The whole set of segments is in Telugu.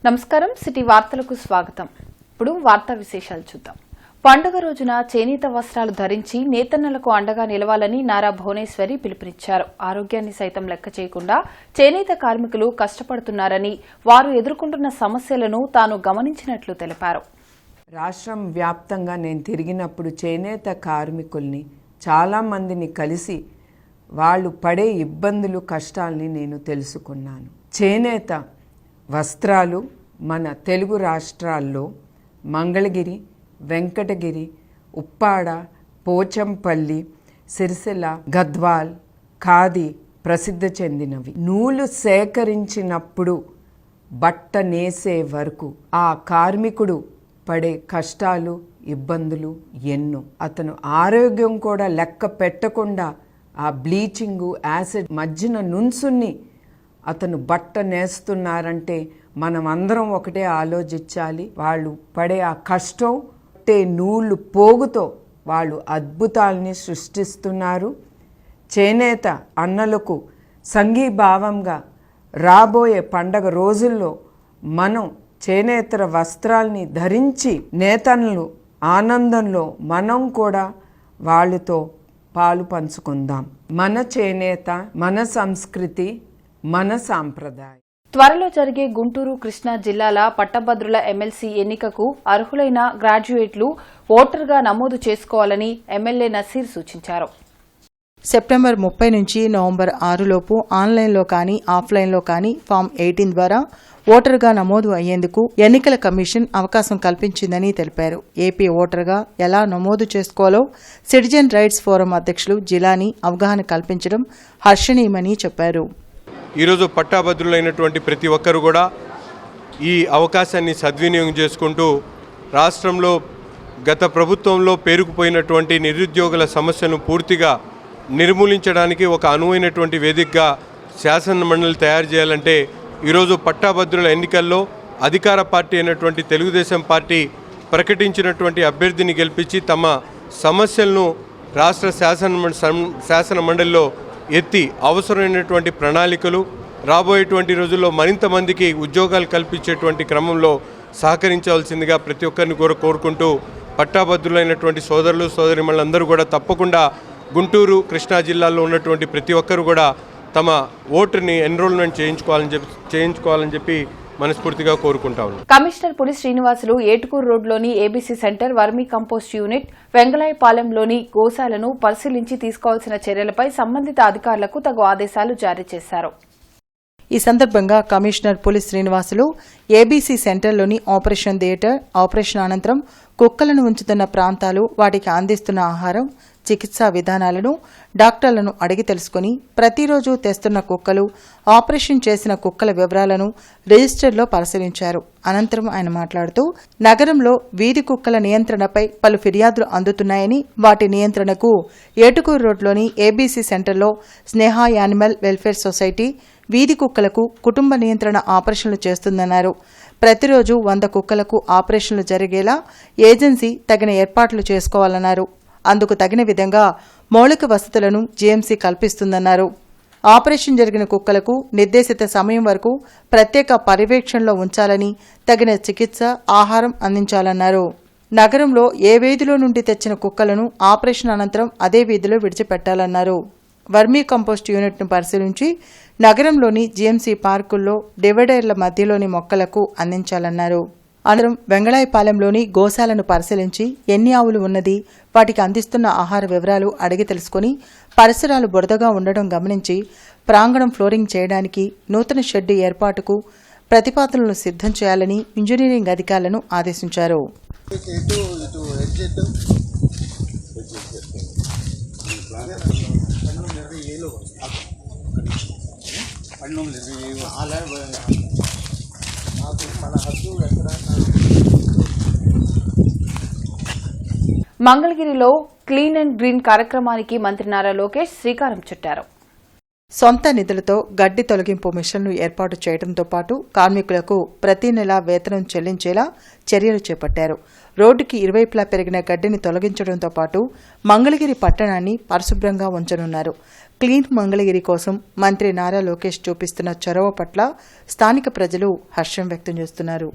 నమస్కారం సిటీ వార్తలకు స్వాగతం. ఇప్పుడు వార్తా విశేషాలు చూద్దాం. పండుగ రోజున చేనేత వస్త్రాలు ధరించి నేతన్నలకు అండగా నిలవాలని నారా భువనేశ్వరి పిలుపునిచ్చారు. ఆరోగ్యాన్ని సైతం లెక్క చేయకుండా చేనేత కార్మికులు కష్టపడుతున్నారని, వారు ఎదుర్కొంటున్న సమస్యలను తాను గమనించినట్లు తెలిపారు. రాష్ట్రం వ్యాప్తంగా నేను తిరిగినప్పుడు చేనేత కార్మికుల్ని చాలామందిని కలిసి వాళ్ళు పడే ఇబ్బందులు కష్టాల్ని నేను తెలుసుకున్నాను. చేనేత వస్త్రాలు మన తెలుగు రాష్ట్రాల్లో మంగళగిరి, వెంకటగిరి, ఉప్పాడ, పోచంపల్లి, సిరిసిల్ల, గద్వాల్, ఖాదీ ప్రసిద్ధి చెందినవి. నూలు సేకరించినప్పుడు బట్ట నేసే వరకు ఆ కార్మికుడు పడే కష్టాలు, ఇబ్బందులు ఎన్నో. అతను ఆరోగ్యం కూడా లెక్క పెట్టకుండా ఆ బ్లీచింగు, యాసిడ్ మధ్యన నుంచుని అతను బట్ట నేస్తున్నారంటే మనం అందరం ఒకటే ఆలోచించాలి. వాళ్ళు పడే ఆ కష్టం, నూలు పోగుతో వాళ్ళు అద్భుతాలని సృష్టిస్తున్నారు. చేనేత అన్నలకు సంఘీభావంగా రాబోయే పండగ రోజుల్లో మనం చేనేతర వస్త్రాల్ని ధరించి నేతన్నలు ఆనందంలో మనం కూడా వాళ్ళతో పాలు పంచుకుందాం. మన చేనేత, మన సంస్కృతి, మన సాంప్రదాయం. త్వరలో జరిగే గుంటూరు, కృష్ణా జిల్లాల పట్టభద్రుల ఎమ్మెల్సీ ఎన్నికకు అర్హులైన గ్రాడ్యుయేట్లు ఓటర్గా నమోదు చేసుకోవాలని ఎమ్మెల్యే నసీర్ సూచించారు. సెప్టెంబర్ 30 నుంచి నవంబర్ 6 లోపు ఆన్లైన్లో కానీ ఆఫ్లైన్లో కానీ ఫామ్ 18 ద్వారా ఓటరుగా నమోదు అయ్యేందుకు ఎన్నికల కమిషన్ అవకాశం కల్పించిందని తెలిపారు. ఏపీ ఓటరుగా ఎలా నమోదు చేసుకోవాలో సిటిజన్ రైట్స్ ఫోరం అధ్యక్షులు జిలానీ అవగాహన కల్పించడం హర్షణీయమని చెప్పారు. ఈరోజు పట్టాభద్రులైనటువంటి ప్రతి ఒక్కరు కూడా ఈ అవకాశాన్ని సద్వినియోగం చేసుకుంటూ రాష్ట్రంలో గత ప్రభుత్వంలో పేరుకుపోయినటువంటి నిరుద్యోగుల సమస్యను పూర్తిగా నిర్మూలించడానికి ఒక అనువైనటువంటి వేదికగా శాసన మండలి తయారు చేయాలంటే ఈరోజు పట్టాభద్రుల ఎన్నికల్లో అధికార పార్టీ అయినటువంటి తెలుగుదేశం పార్టీ ప్రకటించినటువంటి అభ్యర్థిని గెలిపించి తమ సమస్యలను రాష్ట్ర శాసన మండలిలో ఎత్తి అవసరమైనటువంటి ప్రణాళికలు రాబోయేటువంటి రోజుల్లో మరింత మందికి ఉద్యోగాలు కల్పించేటువంటి క్రమంలో సహకరించవలసిందిగా ప్రతి ఒక్కరిని కోరుకుంటూ పట్టాభద్రులైనటువంటి సోదరులు సోదరిమణులందరూ కూడా తప్పకుండా గుంటూరు, కృష్ణా జిల్లాల్లో ఉన్నటువంటి ప్రతి ఒక్కరు కూడా తమ ఓటుని ఎన్రోల్మెంట్ చేయించుకోవాలని చెప్పి మనస్ఫూర్తిగా కోరుకుంటా ఉన్నాం. కమిషనర్ పులి శ్రీనివాసులు ఏటుకూరు రోడ్లోని ABC centre, vermicompost unit, వెంగళాయపాలెంలోని గోశాలను పరిశీలించి తీసుకోవాల్సిన చర్యలపై సంబంధిత అధికారులకు తగు ఆదేశాలు జారీ చేశారు. ఈ సందర్భంగా కమిషనర్ పులి శ్రీనివాసులు ఏబీసీ సెంటర్లోని ఆపరేషన్ థియేటర్, ఆపరేషన్ అనంతరం కుక్కలను ఉంచుతున్న ప్రాంతాలు, వాటికి అందిస్తున్న ఆహారం, చికిత్సా విధానాలను డాక్టర్లను అడిగి తెలుసుకుని ప్రతిరోజు తెస్తున్న కుక్కలు, ఆపరేషన్ చేసిన కుక్కల వివరాలను రిజిస్టర్లో పరిశీలించారు. అనంతరం ఆయన మాట్లాడుతూ నగరంలో వీధి కుక్కల నియంత్రణపై పలు ఫిర్యాదులు అందుతున్నాయని, వాటి నియంత్రణకు ఏటుకూరు రోడ్లోని ఏబీసీ సెంటర్లో స్నేహ యానిమల్ వెల్ఫేర్ సొసైటీ వీధి కుక్కలకు కుటుంబ నియంత్రణ ఆపరేషన్లు చేస్తుందన్నారు. ప్రతిరోజు 100 కుక్కలకు ఆపరేషన్లు జరిగేలా ఏజెన్సీ తగిన ఏర్పాట్లు చేసుకోవాలన్నారు. అందుకు తగిన విధంగా మౌలిక వసతులను జీఎంసీ కల్పిస్తుందన్నారు. ఆపరేషన్ జరిగిన కుక్కలకు నిర్దేశిత సమయం వరకు ప్రత్యేక పర్యవేక్షణలో ఉంచాలని, తగిన చికిత్స, ఆహారం అందించాలన్నారు. నగరంలో ఏ వీధిలో నుండి తెచ్చిన కుక్కలను ఆపరేషన్ అనంతరం అదే వీధిలో విడిచిపెట్టాలన్నారు. వర్మీ కంపోస్ట్ యూనిట్ను పరిశీలించి నగరంలోని జీఎంసీ పార్కుల్లో డివైడర్ల మధ్యలోని మొక్కలకు అందించాలన్నారు. అనంతరం వెంగళాయపాలెంలోని గోశాలను పరిశీలించి ఎన్ని ఆవులు ఉన్నది, వాటికి అందిస్తున్న ఆహార వివరాలు అడిగి తెలుసుకుని పరిసరాలు బురదగా ఉండడం గమనించి ప్రాంగణం ఫ్లోరింగ్ చేయడానికి నూతన షెడ్డు ఏర్పాటుకు ప్రతిపాదనలు సిద్ధం చేయాలని ఇంజనీరింగ్ అధికారులను ఆదేశించారు. మంగళగిరిలో క్లీన్ అండ్ గ్రీన్ కార్యక్రమానికి మంత్రి నారా లోకేష్ శ్రీకారం చుట్టారు. సొంత నిధులతో గడ్డి తొలగింపు మిషన్లు ఏర్పాటు చేయడంతో పాటు కార్మికులకు ప్రతి నెల వేతనం చెల్లించేలా చర్యలు చేపట్టారు. రోడ్డుకి ఇరువైపులా పెరిగిన గడ్డిని తొలగించడంతో పాటు మంగళగిరి పట్టణాన్ని పరిశుభ్రంగా ఉంచనున్నారు. క్లీన్ మంగళగిరి కోసం మంత్రి నారా లోకేష్ చూపిస్తున్న చొరవ పట్ల స్థానిక ప్రజలు హర్షం వ్యక్తం చేస్తున్నారు.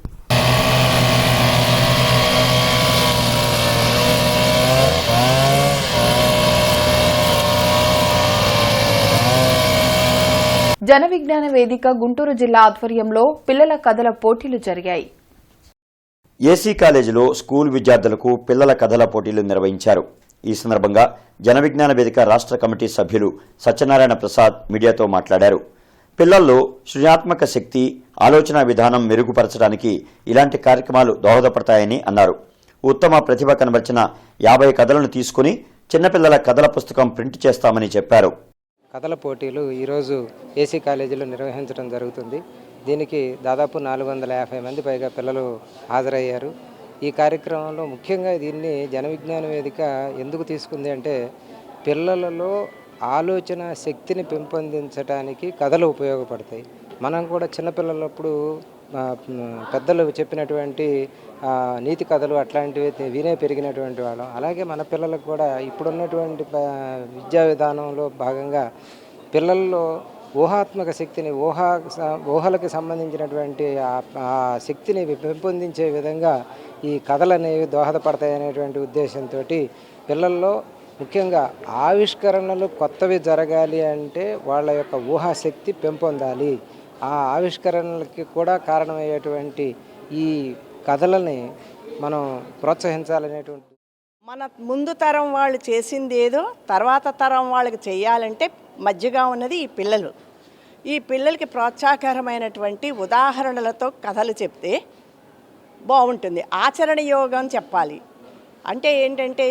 జన విజ్ఞాన వేదిక గుంటూరు జిల్లా ఆధ్వర్యంలో పిల్లల కథల పోటీలు జరిగాయి. ఏసీ కాలేజీలో స్కూల్ విద్యార్థులకు పిల్లల కథల పోటీలు నిర్వహించారు. ఈ సందర్భంగా జన విజ్ఞాన వేదిక రాష్ట్ర కమిటీ సభ్యులు సత్యనారాయణ ప్రసాద్ మీడియాతో మాట్లాడారు. పిల్లల్లో సృజనాత్మక శక్తి, ఆలోచన విధానం మెరుగుపరచడానికి ఇలాంటి కార్యక్రమాలు దోహదపడతాయని అన్నారు. ఉత్తమ ప్రతిభ కనబర్చిన 50 కథలను తీసుకుని చిన్నపిల్లల కథల పుస్తకం ప్రింట్ చేస్తామని చెప్పారు. కథల పోటీలు ఈరోజు ఏసీ కాలేజీలో నిర్వహించడం జరుగుతుంది. దీనికి దాదాపు 450 మంది పైగా పిల్లలు హాజరయ్యారు. ఈ కార్యక్రమంలో ముఖ్యంగా దీన్ని జన విజ్ఞాన వేదిక ఎందుకు తీసుకుంది అంటే పిల్లలలో ఆలోచన శక్తిని పెంపొందించడానికి కథలు ఉపయోగపడతాయి. మనం కూడా చిన్నపిల్లలప్పుడు పెద్దలు చెప్పినటువంటి నీతి కథలు అట్లాంటివి వినే పెరిగినటువంటి వాళ్ళం. అలాగే మన పిల్లలకు కూడా ఇప్పుడున్నటువంటి విద్యా విధానంలో భాగంగా పిల్లల్లో ఊహాత్మక శక్తిని ఊహలకు సంబంధించినటువంటి ఆ శక్తిని పెంపొందించే విధంగా ఈ కథలు అనేవి దోహదపడతాయనేటువంటి ఉద్దేశంతో పిల్లల్లో ముఖ్యంగా ఆవిష్కరణలు కొత్తవి జరగాలి అంటే వాళ్ళ యొక్క ఊహాశక్తి పెంపొందాలి. ఆ ఆవిష్కరణలకి కూడా కారణమయ్యేటువంటి ఈ కథలని మనం ప్రోత్సహించాలనేటువంటి మన ముందు తరం వాళ్ళు చేసింది ఏదో తర్వాత తరం వాళ్ళకి చేయాలంటే మధ్యగా ఉన్నది ఈ పిల్లలు. ఈ పిల్లలకి ప్రోత్సాహకరమైనటువంటి ఉదాహరణలతో కథలు చెప్తే బాగుంటుంది. ఆచరణ యోగం చెప్పాలి అంటే ఏంటంటే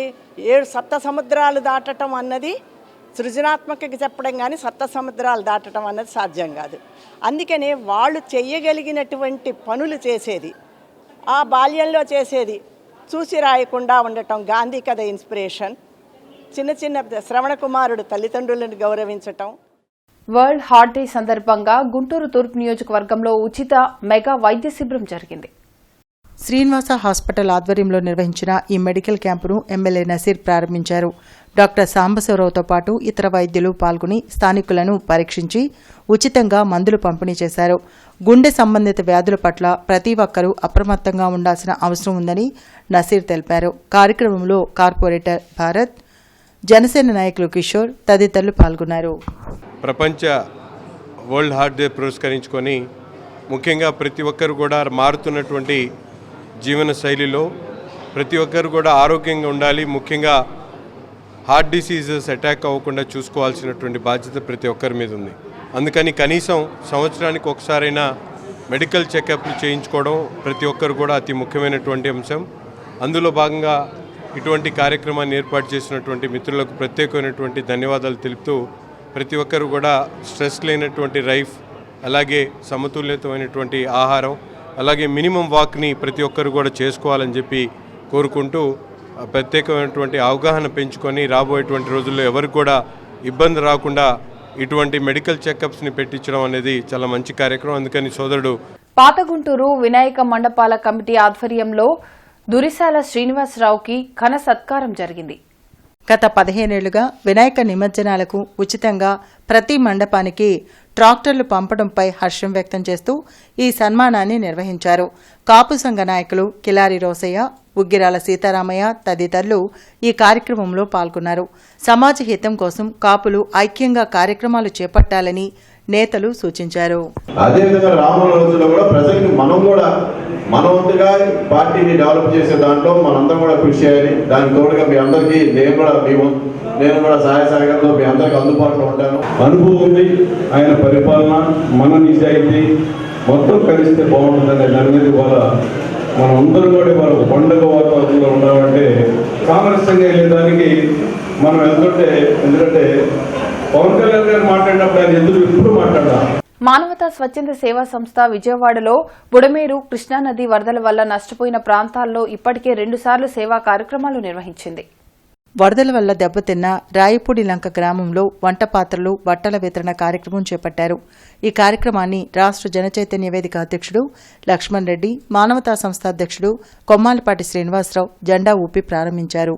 7 సప్త సముద్రాలు దాటడం అన్నది సృజనాత్మకకి చెప్పడం కానీ సప్త సముద్రాలు దాటడం అన్నది సాధ్యం కాదు. అందుకనే వాళ్ళు చెయ్యగలిగినటువంటి పనులు చేసేది, ఆ బాల్యంలో చేసేది చూసి రాయకుండా ఉండటం గాంధీ కథ ఇన్స్పిరేషన్, చిన్న శ్రవణ కుమారుడు తల్లిదండ్రులను గౌరవించటం. వరల్డ్ హార్ట్ డే సందర్భంగా గుంటూరు తూర్పు నియోజకవర్గంలో ఉచిత మెగా వైద్య శిబిరం జరిగింది. శ్రీనివాస హాస్పిటల్ ఆధ్వర్యంలో నిర్వహించిన ఈ మెడికల్ క్యాంపును ఎమ్మెల్యే నసీర్ ప్రారంభించారు. డాక్టర్ సాంబశివరావుతో పాటు ఇతర వైద్యులు పాల్గొని స్థానికులను పరీక్షించి ఉచితంగా మందులు పంపిణీ చేశారు. గుండె సంబంధిత వ్యాధుల పట్ల ప్రతి ఒక్కరూ అప్రమత్తంగా ఉండాల్సిన అవసరం ఉందని నసీర్ తెలిపారు. కార్యక్రమంలో కార్పొరేటర్ భారత్, జనసేన నాయకులు కిషోర్ తదితరులు పాల్గొన్నారు. ప్రపంచ వరల్డ్ హార్ట్ డే పురస్కరించుకొని ముఖ్యంగా ప్రతి ఒక్కరు కూడా మారుతున్నటువంటి జీవన శైలిలో ప్రతి ఒక్కరు కూడా ఆరోగ్యంగా ఉండాలి. ముఖ్యంగా హార్ట్ డిసీజెస్ అటాక్ అవ్వకుండా చూసుకోవాల్సినటువంటి బాధ్యత ప్రతి ఒక్కరి మీద ఉంది. అందుకని కనీసం సంవత్సరానికి ఒకసారైనా మెడికల్ చెకప్లు చేయించుకోవడం ప్రతి ఒక్కరు కూడా అతి ముఖ్యమైనటువంటి అంశం. అందులో భాగంగా ఇటువంటి కార్యక్రమాన్ని ఏర్పాటు చేసినటువంటి మిత్రులకు ప్రత్యేకమైనటువంటి ధన్యవాదాలు తెలుపుతూ ప్రతి ఒక్కరు కూడా స్ట్రెస్ లేనటువంటి లైఫ్, అలాగే సమతుల్యతమైనటువంటి ఆహారం, అలాగే మినిమం వాక్ని ప్రతి ఒక్కరు కూడా చేసుకోవాలని చెప్పి కోరుకుంటూ ప్రత్యేకమైనటువంటి అవగాహన పెంచుకొని రాబోయేటువంటి రోజుల్లో ఎవరికి కూడా ఇబ్బంది రాకుండా ఇటువంటి మెడికల్ చెకప్స్ని పెట్టించడం అనేది చాలా మంచి కార్యక్రమం. అందుకని సోదరుడు పాత గుంటూరు వినాయక మండపాల కమిటీ ఆధ్వర్యంలో దురిశాల శ్రీనివాసరావుకి ఘన సత్కారం జరిగింది. గత 15 ఏళ్లుగా వినాయక నిమజ్జనాలకు ఉచితంగా ప్రతి మండపానికి ట్రాక్టర్లు పంపడంపై హర్షం వ్యక్తం చేస్తూ ఈ సన్మానాన్ని నిర్వహించారు. కాపు సంఘ నాయకులు కిలారి రోసయ్య, ఉగ్గిరాల సీతారామయ్య తదితరులు ఈ కార్యక్రమంలో పాల్గొన్నారు. సమాజ హితం కోసం కాపులు ఐక్యంగా కార్యక్రమాలు చేపట్టాలని నేతలు సూచించారు. అదేవిధంగా రానున్న రోజుల్లో కూడా ప్రజలకు మనం కూడా మన వంతుగా పార్టీని డెవలప్ చేసే దాంట్లో మనందరం కూడా కృషి చేయాలి. దానికి తోడుగా మీ అందరికీ నేను కూడా సహాయ సహకారంతో మీ అందరికీ అందుబాటులో ఉంటాను. అనుభవం ఉంది, ఆయన పరిపాలన, మన నిజాయితీ మొత్తం కలిస్తే బాగుంటుందనే దాని మీద ఇవాళ మనం అందరం కూడా ఇవాళ పండుగ వాతావరణంలో ఉండాలంటే సామరస్యంగా వెళ్ళేదానికి మనం వెళ్తుంటే, ఎందుకంటే పవన్ కళ్యాణ్ గారు మాట్లాడినప్పుడు ఆయన ఎప్పుడు మాట్లాడాలి. మానవతా స్వచ్ఛంద సేవా సంస్థ విజయవాడలో బుడమేరు కృష్ణానది వరదల వల్ల నష్టపోయిన ప్రాంతాల్లో ఇప్పటికే 2 సార్లు సేవా కార్యక్రమాలు నిర్వహించింది. వరదల వల్ల దెబ్బతిన్న రాయపూడి లంక గ్రామంలో వంట పాత్రలు, బట్టల వితరణ కార్యక్రమం చేపట్టారు. ఈ కార్యక్రమాన్ని రాష్ట్ర జనచైతన్య వేదిక అధ్యక్షుడు లక్ష్మణ్ రెడ్డి, మానవతా సంస్థ అధ్యక్షుడు కొమ్మాలపాటి శ్రీనివాసరావు జెండా ఊపి ప్రారంభించారు.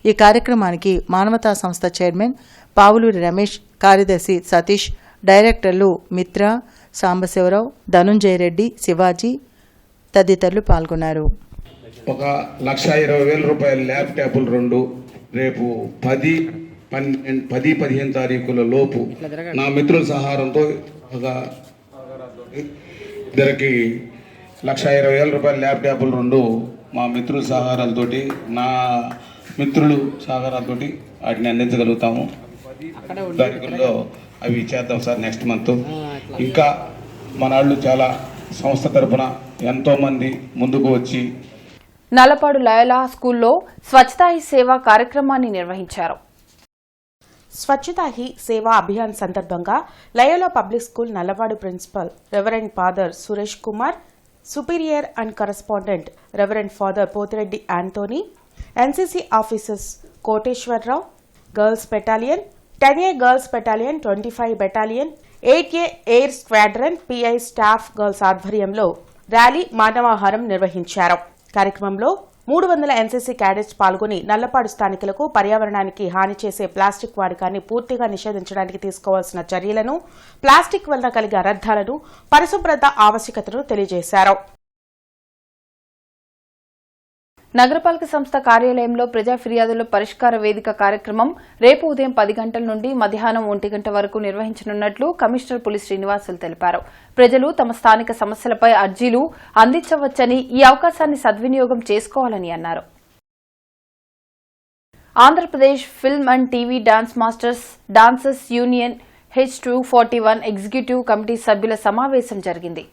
ఈ కార్యక్రమానికి మానవతా సంస్థ చైర్మన్ పావులూరి రమేష్, కార్యదర్శి సతీష్, డైరెక్టర్లు మిత్ర, సాంబశివరావు, ధనుంజయ రెడ్డి, శివాజీ తదితరులు పాల్గొన్నారు. 1,20,000 రూపాయల ల్యాప్టాప్లు 2 రేపు 10-15 తారీఖుల లోపు నా మిత్రుల సహారంతో ఇద్దరికి 1,20,000 రూపాయల ల్యాప్టాప్లు 2 మా మిత్రుల సహకారాలతోటి, నా మిత్రులు సహకారాలతోటి వాటిని అందించగలుగుతాము. తారీఖుల్లో అవి చేద్దాం సార్ నెక్స్ట్ మంత్. ఇంకా మన వాళ్ళు చాలా సంస్థ తరపున ఎంతోమంది ముందుకు వచ్చి నల్లపాడు లయోలా స్కూల్లో స్వచ్ఛతా హీ సేవ కార్యక్రమాన్ని నిర్వహించారు. స్వచ్ఛతా హీ సేవా అభియాన్ సందర్భంగా Loyola public school Nallapadu principal reverend father Suresh Kumar, superior and correspondent reverend father Pothireddy Antony, NCC officers Koteswararao, girls battalion, 10A girls battalion, 25 battalion, 8A air squadron, PI staff girls ఆధ్వర్యంలో ర్యాలీ, మానవాహారం నిర్వహించారు. కార్యక్రమంలో 300 ఎన్సీసీ క్యాడెట్స్ పాల్గొని నల్లపాడు స్థానికులకు పర్యావరణానికి హాని చేసే ప్లాస్టిక్ వాడకాన్ని పూర్తిగా నిషేధించడానికి తీసుకోవాల్సిన చర్యలను, ప్లాస్టిక్ వలన కలిగే అనర్థాలను, పరిశుభ్రత ఆవశ్యకతను తెలియజేశారు. నగరపాలక సంస్థ కార్యాలయంలో ప్రజా ఫిర్యాదుల పరిష్కార వేదిక కార్యక్రమం రేపు ఉదయం 10 గంటల నుండి మధ్యాహ్నం 1 గంట వరకు నిర్వహించనున్నట్లు కమిషనర్ పులి శ్రీనివాసులు తెలిపారు. ప్రజలు తమ స్థానిక సమస్యలపై అర్జీలు అందించవచ్చని, ఈ అవకాశాన్ని సద్వినియోగం చేసుకోవాలని అన్నారు. Andhra Pradesh film and TV dance masters dancers union H241 executive committee సభ్యుల సమావేశం జరిగింది.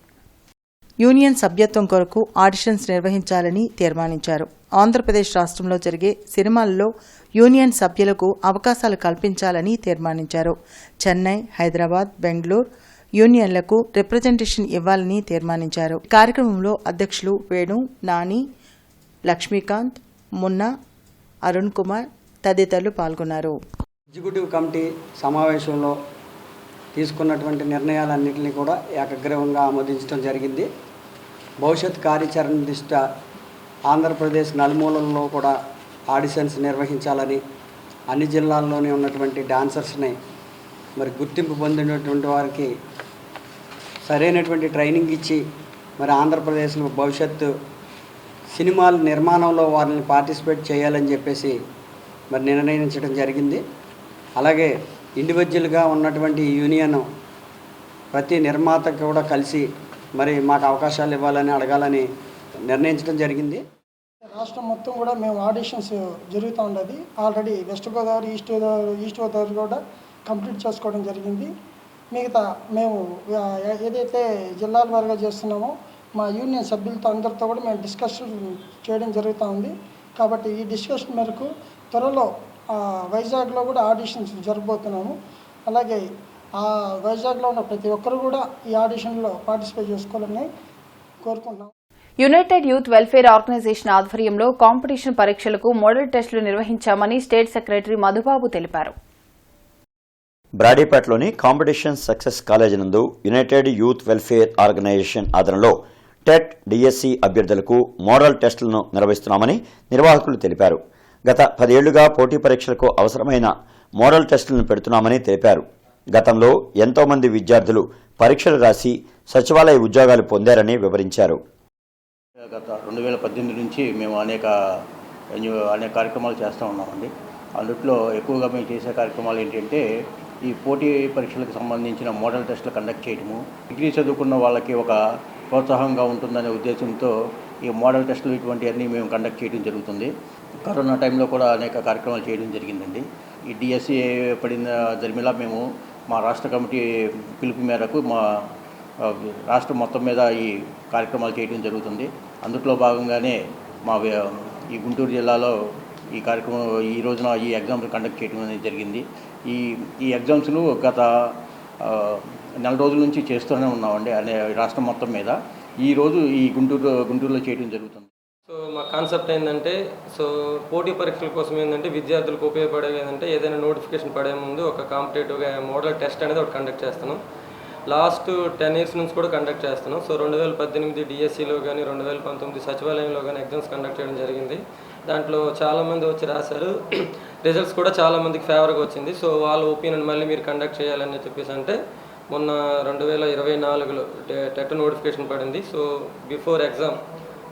యూనియన్ సభ్యత్వం కొరకు ఆడిషన్స్ నిర్వహించాలని తీర్మానించారు. ఆంధ్రప్రదేశ్ రాష్ట్రంలో జరిగే సినిమాల్లో యూనియన్ సభ్యులకు అవకాశాలు కల్పించాలని తీర్మానించారు. చెన్నై, హైదరాబాద్, బెంగళూరు యూనియన్లకు రిప్రజెంటేషన్ ఇవ్వాలని తీర్మానించారు. కార్యక్రమంలో అధ్యక్షులు వేణు, నాని, లక్ష్మీకాంత్, మున్నా, అరుణ్ కుమార్ తదితరులు పాల్గొన్నారు. ఎగ్జిక్యూటివ్ కమిటీ సమావేశంలో తీసుకున్నటువంటి నిర్ణయాలన్నింటినీ కూడా ఏకగ్రీవంగా ఆమోదించడం జరిగింది. భవిష్యత్ కార్యాచరణ దృష్ట్యా ఆంధ్రప్రదేశ్ నలుమూలల్లో కూడా ఆడిషన్స్ నిర్వహించాలని, అన్ని జిల్లాల్లోనే ఉన్నటువంటి డాన్సర్స్ని మరి గుర్తింపు పొందినటువంటి వారికి సరైనటువంటి ట్రైనింగ్ ఇచ్చి మరి ఆంధ్రప్రదేశ్లో భవిష్యత్తు సినిమాల నిర్మాణంలో వారిని పార్టిసిపేట్ చేయాలని చెప్పేసి మరి నిర్ణయించడం జరిగింది. అలాగే ఇండివిజువల్గా ఉన్నటువంటి యూనియన్ ప్రతి నిర్మాతకు కూడా కలిసి మరి మాకు అవకాశాలు ఇవ్వాలని అడగాలని నిర్ణయించడం జరిగింది. రాష్ట్రం మొత్తం కూడా మేము ఆడిషన్స్ జరుగుతూ ఉండేది. Already west Godavari, east Godavari కూడా కంప్లీట్ చేసుకోవడం జరిగింది. మిగతా మేము ఏదైతే జిల్లాల వారీగా చేస్తున్నామో మా యూనియన్ సభ్యులతో అందరితో కూడా మేము డిస్కషన్ చేయడం జరుగుతూ ఉంది. కాబట్టి ఈ డిస్కషన్ మేరకు త్వరలో వైజాగ్లో కూడా ఆడిషన్స్ జరగబోతున్నాము. అలాగే ఆ వైజాగ్లో ఉన్న ప్రతి ఒక్కరు కూడా ఈ ఆడిషన్లో పార్టిసిపేట్ చేసుకోవాలని కోరుకుంటున్నాం. యునైటెడ్ యూత్ వెల్ఫేర్ ఆర్గనైజేషన్ ఆధ్వర్యంలో కాంపిటీషన్ పరీక్షలకు మోడల్ టెస్టులు నిర్వహించామని స్టేట్ సెక్రటరీ మధుబాబు తెలిపారు. బ్రాడీపేటలోని కాంపిటీషన్ సక్సెస్ కాలేజ్ నందు యునైటెడ్ యూత్ వెల్ఫేర్ ఆర్గనైజేషన్ ఆధ్వర్యంలో టెట్, డిఎస్సి అభ్యర్థులకు మోడల్ టెస్టులను నిర్వహిస్తున్నామని నిర్వాహకులు తెలిపారు. గత 10 ఏళ్లుగా పోటీ పరీక్షలకు అవసరమైన మోడల్ టెస్టులను పెడుతున్నామని తెలిపారు. గతంలో ఎంతో మంది విద్యార్థులు పరీక్షలు రాసి సచివాలయ ఉద్యోగాలు పొందారని వివరించారు. గత 2018 నుంచి మేము అనేక కార్యక్రమాలు చేస్తూ ఉన్నామండి. అందులో ఎక్కువగా మేము చేసే కార్యక్రమాలు ఏంటంటే ఈ పోటీ పరీక్షలకు సంబంధించిన మోడల్ టెస్టులు కండక్ట్ చేయడము, డిగ్రీ చదువుకున్న వాళ్ళకి ఒక ప్రోత్సాహంగా ఉంటుందనే ఉద్దేశంతో ఈ మోడల్ టెస్టులు ఇటువంటివన్నీ మేము కండక్ట్ చేయడం జరుగుతుంది. కరోనా టైంలో కూడా అనేక కార్యక్రమాలు చేయడం జరిగిందండి. ఈ డిఎస్సి పడిన దరిమిలా మేము మా రాష్ట్ర కమిటీ పిలుపు మేరకు మా రాష్ట్రం మొత్తం మీద ఈ కార్యక్రమాలు చేయడం జరుగుతుంది. అందులో భాగంగానే మా ఈ గుంటూరు జిల్లాలో ఈ కార్యక్రమం ఈ రోజున ఈ ఎగ్జామ్స్ కండక్ట్ చేయడం అనేది జరిగింది. ఈ ఎగ్జామ్స్లు గత 4 రోజుల నుంచి చేస్తూనే ఉన్నామండి అనే రాష్ట్రం మొత్తం మీద. ఈరోజు ఈ గుంటూరులో చేయడం జరుగుతుంది. సో మా కాన్సెప్ట్ ఏంటంటే, సో పోటీ పరీక్షల కోసం ఏంటంటే విద్యార్థులకు ఉపయోగపడేది ఏంటంటే ఏదైనా నోటిఫికేషన్ పడే ముందు ఒక కాంపిటేటివ్గా మోడల్ టెస్ట్ అనేది ఒకటి కండక్ట్ చేస్తున్నాం. లాస్ట్ 10 years నుంచి కూడా కండక్ట్ చేస్తున్నాం. సో 2018 డిఎస్సిలో కానీ 2019 సచివాలయంలో కానీ ఎగ్జామ్స్ కండక్ట్ చేయడం జరిగింది. దాంట్లో చాలామంది వచ్చి రాశారు. రిజల్ట్స్ కూడా చాలామందికి ఫేవర్గా వచ్చింది. సో వాళ్ళ ఒపీనియన్ మళ్ళీ మీరు కండక్ట్ చేయాలని చెప్పేసి అంటే మొన్న 2024లో టెట్ నోటిఫికేషన్ పడింది. సో బిఫోర్ ఎగ్జామ్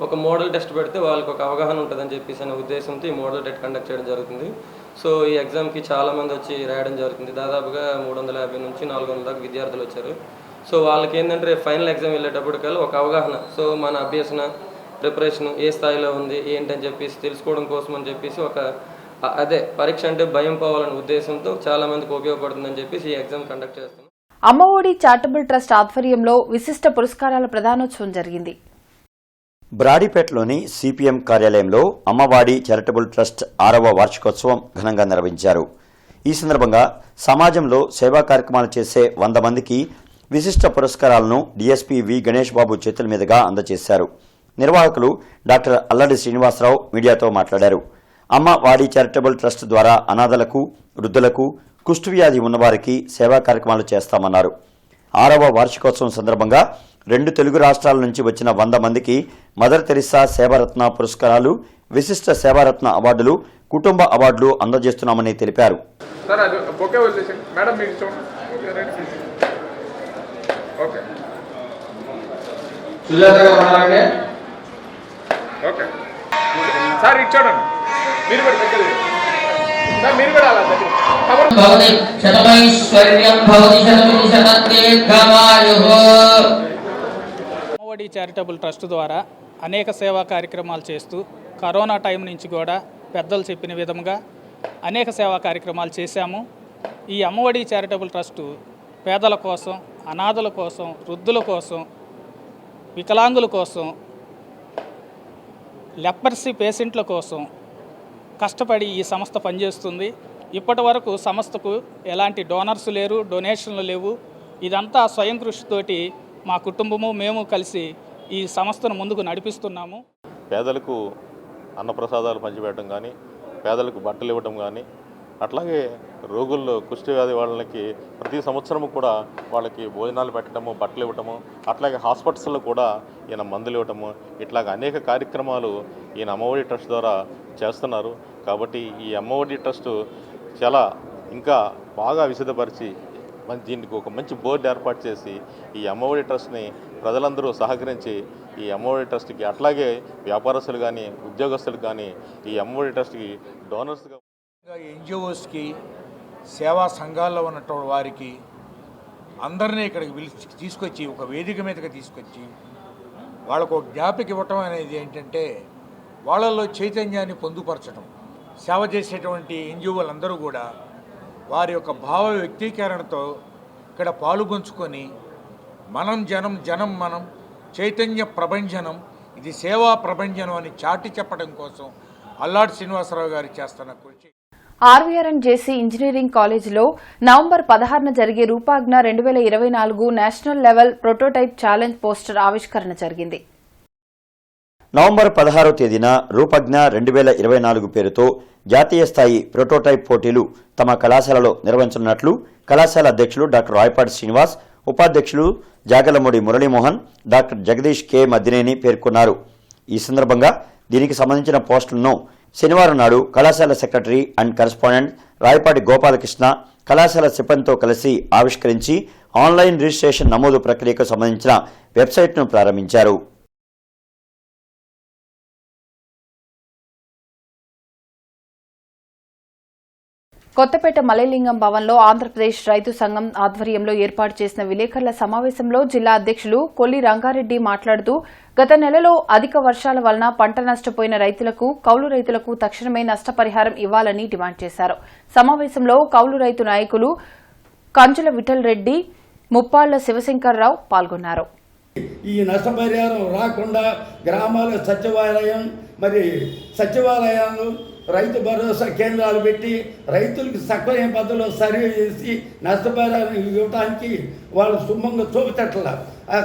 ఒక మోడల్ టెస్ట్ పెడితే వాళ్ళకి ఒక అవగాహన ఉంటుందని చెప్పేసి అనే ఉద్దేశంతో ఈ మోడల్ టెస్ట్ కండక్ట్ చేయడం జరుగుతుంది. సో ఈ ఎగ్జామ్కి చాలామంది వచ్చి రాయడం జరుగుతుంది. దాదాపుగా 350 నుంచి 400 దాకా విద్యార్థులు వచ్చారు. సో వాళ్ళకి ఏంటంటే ఫైనల్ ఎగ్జామ్ వెళ్ళేటప్పటికల్లా ఒక అవగాహన, సో మన అభ్యసన ప్రిపరేషన్ ఏ స్థాయిలో ఉంది ఏంటని చెప్పేసి తెలుసుకోవడం కోసం అని చెప్పేసి అదే పరీక్ష అంటే భయం పోవాలనే ఉద్దేశంతో చాలామందికి ఉపయోగపడుతుందని చెప్పేసి ఈ ఎగ్జామ్ కండక్ట్ చేస్తాం. అమ్మఒడి చారిటబుల్ ట్రస్ట్ ఆధ్వర్యంలో విశిష్ట పురస్కారాల ప్రదానోత్సవం జరిగింది. బ్రాడీపేటలోని సిపిఎం కార్యాలయంలో అమ్మవాడి చారిటబుల్ ట్రస్ట్ 6వ వార్షికోత్సవం ఘనంగా నిర్వహించారు. ఈ సందర్భంగా సమాజంలో సేవా కార్యక్రమాలు చేసే 100 మందికి విశిష్ట పురస్కారాలను డీఎస్పీ వి గణేష్ బాబు చేతుల మీదుగా అందజేశారు. నిర్వాహకులు డాక్టర్ అల్లడి శ్రీనివాసరావు మీడియాతో మాట్లాడారు. అమ్మవాడి చారిటబుల్ ట్రస్ట్ ద్వారా అనాథలకు, వృద్ధులకు, కుష్ఠవ్యాధి ఉన్నవారికి సేవా కార్యక్రమాలు చేస్తామన్నారు. 6వ వార్షికోత్సవం సందర్భంగా 2 తెలుగు రాష్ట్రాల నుంచి వచ్చిన 100 మందికి మదర్ తెరిసా సేవారత్న పురస్కారాలు, విశిష్ట సేవారత్న అవార్డులు, కుటుంబ అవార్డులు అందజేస్తున్నామని తెలిపారు. అమ్మఒడి చారిటబుల్ ట్రస్ట్ ద్వారా అనేక సేవా కార్యక్రమాలు చేస్తూ కరోనా టైం నుంచి కూడా పెద్దలు చెప్పిన విధంగా అనేక సేవా కార్యక్రమాలు చేశాము. ఈ అమ్మఒడి చారిటబుల్ ట్రస్టు పేదల కోసం, అనాథల కోసం, వృద్ధుల కోసం, వికలాంగుల కోసం, లెపర్సీ పేషెంట్ల కోసం కష్టపడి ఈ సంస్థ పనిచేస్తుంది. ఇప్పటి వరకు సంస్థకు ఎలాంటి డోనర్స్ లేరు, డొనేషన్లు లేవు. ఇదంతా స్వయం కృషితోటి మా కుటుంబము మేము కలిసి ఈ సంస్థను ముందుకు నడిపిస్తున్నాము. పేదలకు అన్నప్రసాదాలు పంచిపెట్టడం కానీ, పేదలకు బట్టలు ఇవ్వడం కానీ, అట్లాగే రోగుల్లో కుష్ఠవ్యాధి వాళ్ళకి ప్రతి సంవత్సరము కూడా వాళ్ళకి భోజనాలు పెట్టడము, బట్టలు ఇవ్వటము, అట్లాగే హాస్పిటల్స్లో కూడా ఈయన మందులు ఇవ్వటము, ఇట్లాగ అనేక కార్యక్రమాలు ఈయన అమ్మఒడి ట్రస్ట్ ద్వారా చేస్తున్నారు. కాబట్టి ఈ అమ్మఒడి ట్రస్ట్ చాలా ఇంకా బాగా విశదపరిచి దీనికి ఒక మంచి బోర్డు ఏర్పాటు చేసి ఈ అమ్మఒడి ట్రస్ట్ని ప్రజలందరూ సహకరించి ఈ అమ్మఒడి ట్రస్ట్కి, అట్లాగే వ్యాపారస్తులు కానీ, ఉద్యోగస్తులు కానీ ఈ అమ్మఒడి ట్రస్ట్కి డోనర్స్గా, ఎన్జిఓస్కి, సేవా సంఘాల్లో ఉన్నటువంటి వారికి అందరినీ ఇక్కడికి తీసుకొచ్చి ఒక వేదిక మీదకి తీసుకొచ్చి వాళ్ళకు ఒక జ్ఞాపిక ఇవ్వటం అనేది ఏంటంటే వాళ్ళల్లో చైతన్యాన్ని పొందుపరచడం. సేవ చేసేటువంటి ఎన్జిఓలందరూ కూడా వారి యొక్క భావ వ్యక్తీకరణతో ఇక్కడ పాలుపంచుకొని మనం జనం, జనం మనం, చైతన్య ప్రభంజనం, ఇది సేవా ప్రభంజనం అని చాటి చెప్పడం కోసం అల్లాడి శ్రీనివాసరావు గారు చేస్తున్న కృషి. ఆర్వీఆర్ఎన్ జేసీ ఇంజనీరింగ్ కాలేజీలో నవంబర్ 16న జరిగే రూపాజ్ఞ 2024 national level prototype challenge poster ఆవిష్కరణ జరిగింది. నవంబర్ 16వ తేదీన రూపజ్ఞ 2024 పేరుతో జాతీయ స్థాయి ప్రోటోటైప్ పోటీలు తమ కళాశాలలో నిర్వహించనున్నట్లు కళాశాల అధ్యక్షులు డాక్టర్ రాయపాటి శ్రీనివాస్, ఉపాధ్యక్షులు జాగలమూడి మురళీమోహన్, డాక్టర్ జగదీష్ కె మద్దినేని పేర్కొన్నారు. ఈ సందర్భంగా దీనికి సంబంధించిన పోస్టులను శనివారం నాడు కళాశాల secretary and correspondent Rayapati Gopalakrishna కళాశాల సిబ్బందితో కలిసి ఆవిష్కరించి ఆన్లైన్ రిజిస్ట్రేషన్ నమోదు ప్రక్రియకు సంబంధించిన వెబ్సైట్ను ప్రారంభించారు. కొత్తపేట మలయలింగం భవన్లో ఆంధ్రప్రదేశ్ రైతు సంఘం ఆధ్వర్యంలో ఏర్పాటు చేసిన విలేకరుల సమావేశంలో జిల్లా అధ్యక్షులు కొల్లి రంగారెడ్డి మాట్లాడుతూ గత నెలలో అధిక వర్షాల వలన పంట నష్టపోయిన రైతులకు, కౌలు రైతులకు తక్షణమే నష్టపరిహారం ఇవ్వాలని డిమాండ్ చేశారు. సమావేశంలో కౌలు రైతు నాయకులు కంచుల విఠల్ రెడ్డి, ముప్పాళ్ల శివశంకర్రావు పాల్గొన్నారు. ఈ నష్టపరిహారం రాకుండా గ్రామాల సచివాలయం, మరి సచివాలయాలు రైతు భరోసా కేంద్రాలు పెట్టి రైతులకు సక్రమైన పద్ధతిలో సర్వే చేసి నష్టపరిహారం ఇవ్వడానికి వాళ్ళు సుమంగా చూపతట్ల.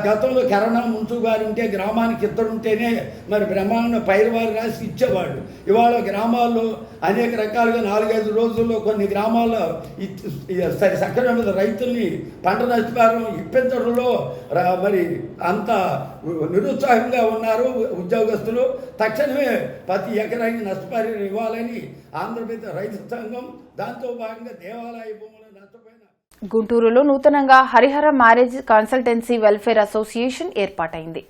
గతంలో కరోనా ముందు గారు ఉంటే గ్రామానికి ఇద్దరుంటేనే మరి బ్రహ్మాండ పైరువారు రాసి ఇచ్చేవాళ్ళు. ఇవాళ గ్రామాల్లో అనేక రకాలుగా 4-5 రోజుల్లో కొన్ని గ్రామాల్లో సక్రమైన రైతుల్ని పంట నష్టపరిహారం ఇప్పించడంలో మరి అంత నిరుత్సాహంగా ఉన్నారు ఉద్యోగస్తులు. తక్షణమే ప్రతి ఎకరానికి నష్టపరిహారం ఇవ్వాలని ఆంధ్రప్రదేశ్ రైతు సంఘం, దాంతో భాగంగా దేవాలయ భూములు నష్టపోయిన గుంటూరులో నూతనంగా Harihara marriage consultancy welfare association ఏర్పాటైంది.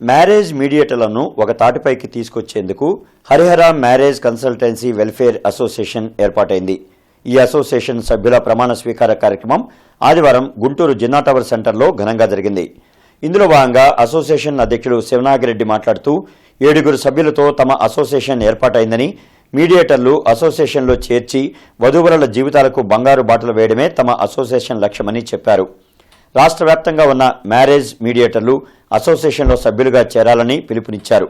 మ్యారేజ్ మీడియేటర్లను ఒక తాటిపైకి తీసుకొచ్చేందుకు Harihara marriage consultancy welfare association ఏర్పాటైంది. ఈ అసోసియేషన్ సభ్యుల ప్రమాణ స్వీకార కార్యక్రమం ఆదివారం గుంటూరు జిన్నా టవర్ సెంటర్లో ఘనంగా జరిగింది. ఇందులో భాగంగా అసోసియేషన్ అధ్యక్షుడు శివనాగిరెడ్డి మాట్లాడుతూ 7 సభ్యులతో తమ అసోసియేషన్ ఏర్పాటైందని, మీడియేటర్లు అసోసియేషన్లో చేర్చి వధూవరుల జీవితాలకు బంగారు బాటలు వేయడమే తమ అసోసియేషన్ లక్ష్యమని చెప్పారు. రాష్ట్ర వ్యాప్తంగా ఉన్న మ్యారేజ్ మీడియేటర్లు అసోసియేషన్లో సభ్యులుగా చేరాలని పిలుపునిచ్చారు.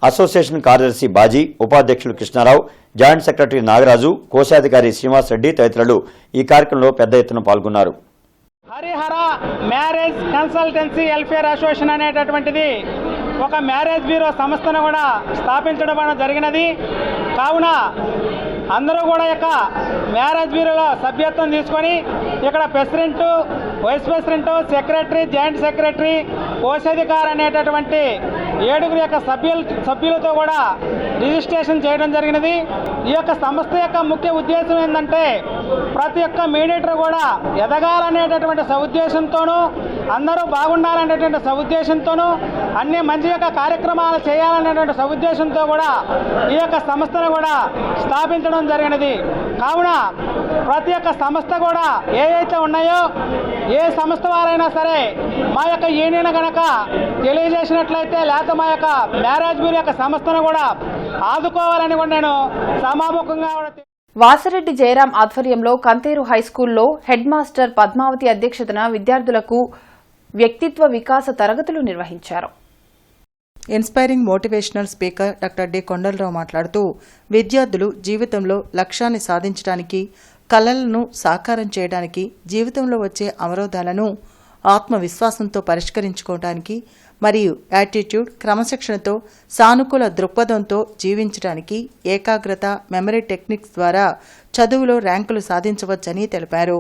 అసోసియేషన్ కార్యదర్శి బాజీ, ఉపాధ్యక్షులు కృష్ణారావు, జాయింట్ సెక్రటరీ నాగరాజు, కోశాధికారి శ్రీనివాస్ రెడ్డి తదితరులు ఈ కార్యక్రమంలో పెద్ద ఎత్తున పాల్గొన్నారు. Harihara marriage consultancy welfare association అనేటటువంటిది ఒక మ్యారేజ్ బ్యూరో సంస్థను కూడా స్థాపించడం జరిగినది. కావున అందరూ కూడా యొక్క మ్యారేజ్ బ్యూరోలో సభ్యత్వం తీసుకొని ఇక్కడ president, vice president, secretary, joint secretary, కోశాధికారి అనేటటువంటి 7 యొక్క సభ్యులతో కూడా రిజిస్ట్రేషన్ చేయడం జరిగినది. ఈ యొక్క సంస్థ యొక్క ముఖ్య ఉద్దేశం ఏంటంటే ప్రతి ఒక్క మీడియేటర్ కూడా ఎదగాలనేటటువంటి సదుద్దేశంతోనూ, అందరూ బాగుండాలనేటువంటి సదుద్దేశంతోనూ, అన్ని మంచి యొక్క కార్యక్రమాలు చేయాలనేటువంటి సదుద్దేశంతో కూడా ఈ యొక్క సంస్థను కూడా స్థాపించడం జరిగినది. కావున ప్రతి ఒక్క సంస్థ కూడా ఏవైతే ఉన్నాయో, ఏ సంస్థ వారైనా సరే మా యొక్క యూనియన్ కనుక తెలియజేసినట్లయితే, లేకపోతే మా యొక్క మ్యారేజ్ బ్యూరో యొక్క సంస్థను కూడా ఆదుకోవాలని కూడా నేను సమాముఖంగా వాసిరెడ్డి జయరాం ఆధ్వర్యంలో కంతేరు హైస్కూల్లో హెడ్ మాస్టర్ పద్మావతి అధ్యక్షతన విద్యార్థులకు వ్యక్తిత్వ వికాస తరగతులు నిర్వహించారు. Inspiring motivational speaker doctor D Kondalarao మాట్లాడుతూ విద్యార్థులు జీవితంలో లక్ష్యాన్ని సాధించడానికి, కలలను సాకారం చేయడానికి, జీవితంలో వచ్చే అవరోధాలను ఆత్మవిశ్వాసంతో పరిష్కరించుకోవడానికి మరియు యాటిట్యూడ్, క్రమశిక్షణతో, సానుకూల దృక్పథంతో జీవించడానికి ఏకాగ్రత, మెమరీ టెక్నిక్స్ ద్వారా చదువులో ర్యాంకులు సాధించవచ్చని తెలిపారు.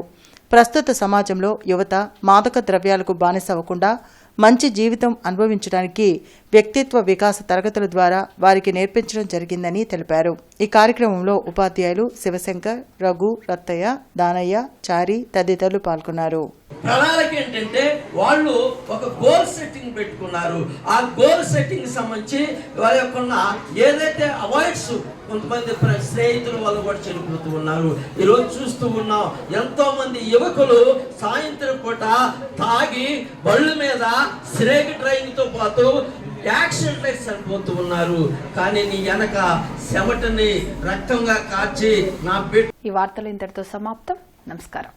ప్రస్తుత సమాజంలో యువత మాదక ద్రవ్యాలకు బానిస అవ్వకుండా మంచి జీవితం అనుభవించడానికి వ్యక్తిత్వ వికాస తరగతుల ద్వారా వారికి నేర్పించడం జరిగిందని తెలిపారు. ఈ కార్యక్రమంలో ఉపాధ్యాయులు శివశంకర్, రఘు, రత్తయ్య, దానయ్య, చారి తదితరులు పాల్గొన్నారు. ప్రణాళిక ఏంటంటే వాళ్ళు ఒక గోల్ సెట్టింగ్ పెట్టుకున్నారు. ఆ గోల్ సెట్టింగ్ సంబంధించి వాళ్ళ యొక్క ఏదైతే అవాయిడ్స్ కొంతమంది స్నేహితుల వల్ల కూడా చనిపోతూ ఉన్నారు. ఈరోజు చూస్తూ ఉన్నాం, ఎంతో మంది యువకులు సాయంత్రం పూట తాగి బళ్ళు మీద స్నేక్ డ్రైవింగ్ తో పాటు యాక్సిడెంట్ చనిపోతూ ఉన్నారు. కానీ నీ వెనక చెమటని రక్తంగా కార్చి నా బిడ్డ. ఈ వార్తలు ఇంతటితో సమాప్తం. నమస్కారం.